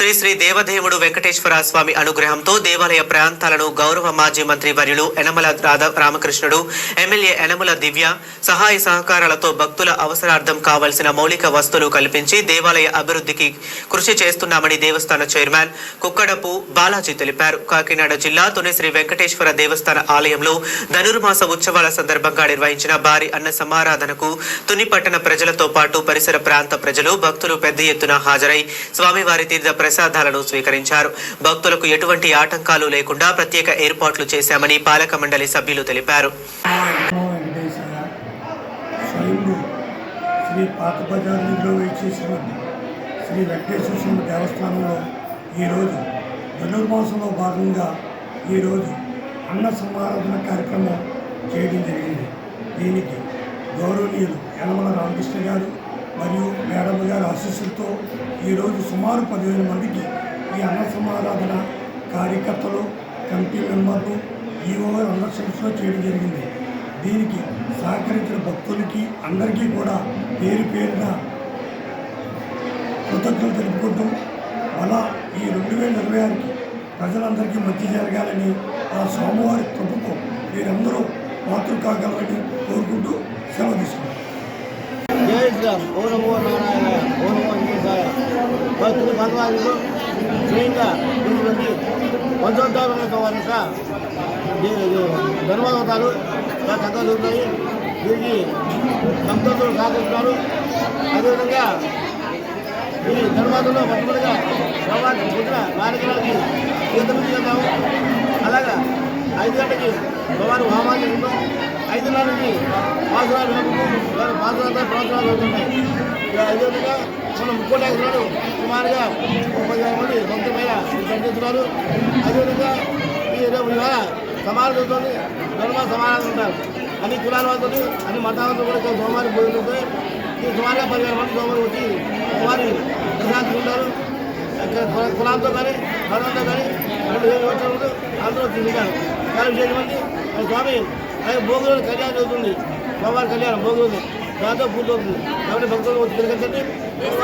శ్రీ శ్రీ దేవదేవుడు వెంకటేశ్వర స్వామి అనుగ్రహంతో దేవాలయ ప్రాంతాలను గౌరవ మాజీ మంత్రి వర్యులు యనమల రామకృష్ణుడు, ఎమ్మెల్యే యనమల దివ్య సహాయ సహకారాలతో భక్తుల అవసరార్థం కావలసిన మౌలిక వస్తువులు కల్పించి దేవాలయ అభివృద్ధికి కృషి చేస్తున్నామని దేవస్థాన చైర్మన్ కుక్కడపు బాలాజీ తెలిపారు. కాకినాడ జిల్లా తుని శ్రీ వెంకటేశ్వర దేవస్థాన ఆలయంలో ధనుర్మాస ఉత్సవాల సందర్భంగా నిర్వహించిన భారీ అన్న సమారాధనకు తుని పట్టణ ప్రజలతో పాటు పరిసర ప్రాంత ప్రజలు, భక్తులు పెద్ద ఎత్తున హాజరై స్వామివారి తీర్థ ప్రసాదాలను స్వీకరించారు. భక్తులకు ఎటువంటి ఆటంకాలు లేకుండా ప్రత్యేక ఏర్పాట్లు చేశామని పాలక మండలి సభ్యులు తెలిపారు. శ్రీ పాత బజార్లో వేచేసినటువంటి శ్రీ వెంకటేశ్వర స్వామి దేవస్థానంలో ఈరోజు ధనుర్మాసంలో భాగంగా ఈరోజు అన్న సమారాధన కార్యక్రమం చేయడం జరిగింది. దీనికి గౌరవనీయులు యనమల రామకృష్ణ గారు మరియు మేడమ్మ గారి ఆశీస్సులతో ఈరోజు సుమారు 15 మందికి ఈ అన్న సమారాధన కార్యకర్తలు, కమిటీ మెంబర్లు, ఈఓ అందరి సంస్థలో చేయడం జరిగింది. దీనికి సహకరించిన భక్తులకి అందరికీ కూడా పేరు పేరున కృతజ్ఞతలు తెలుపుకుంటూ అలా ఈ 2026కి ప్రజలందరికీ మంచి జరగాలని ఆ స్వామివారి కృపకు మీరందరూ పాత్రలు కాగలరని కోరుకుంటూ సెలవు తీసుకుంటాం. జై శ్రీరామ్. ఓ నమో నారాయణ, ఓ నమో వెంకటేశాయ. భక్తులు భగవానులు స్వయంగా ఇటువంటి పంచోద్ధారంతో వారి ధర్మవతాలు చక్కగా జరుగుతాయి. దీనికి సంతోషులు సాధిస్తున్నారు. అదేవిధంగా ఈ ధర్మాతంలో మొట్టమొదటిగా భగవాన్ పుట్టిన కార్యక్రమానికి తీర్థం చేద్దాము. అలాగా 5 గంటలకి భగవాన్ హోమాలు ఉంటాం. 5 నుంచి పాసురాలు ప్రవచనాలు అవుతున్నాయి. అదేవిధంగా మనం 3 నాడు సుమారుగా 30,000 మంది భక్తుల పైన సంచరిస్తున్నారు. అదేవిధంగా ఈ రేపు ఇవాళ సమానం జరుగుతుంది. ధర్మ సమానాలు ఉంటారు. అన్ని కులాల వాళ్ళతో, అన్ని మతాలతో కూడా సోమవారి పోయి ఈ సుమారుగా 10,000 మంది సోమవారి వచ్చి సోమవారి ప్రశాంతి ఉంటారు. కులాలతో కానీ మతంతో కానీ 2,000 వచ్చారు అందరూ తీసుకుంటారు. చాలా విశేషమంది స్వామి భోగులు కళ్యాణం జరుగుతుంది. సోమవారి కళ్యాణం భోగులు దాంతో పూర్తవుతుంది. కాబట్టి భక్తులు వచ్చి తిరగండి,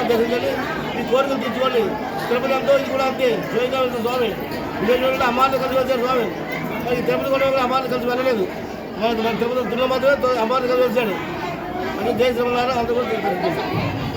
దర్శించండి, ఈ కోరికలు తీర్చుకోండి. తిరుపతి అంతా ఇది కూడా అంతే. స్వయంగా వెళ్తుంది స్వామి. విజయవాడలో అమ్మాయిని కలిసి వచ్చారు స్వామి. ఈ తిరుపతి కూడా అమ్మాయిని కలిసి వెళ్ళలేదు. మన తిరుపతి మాత్రమే అమ్మాయిని కలిసి వచ్చాడు. అంటే జయ శ్రీరామ్ అందరూ కూడా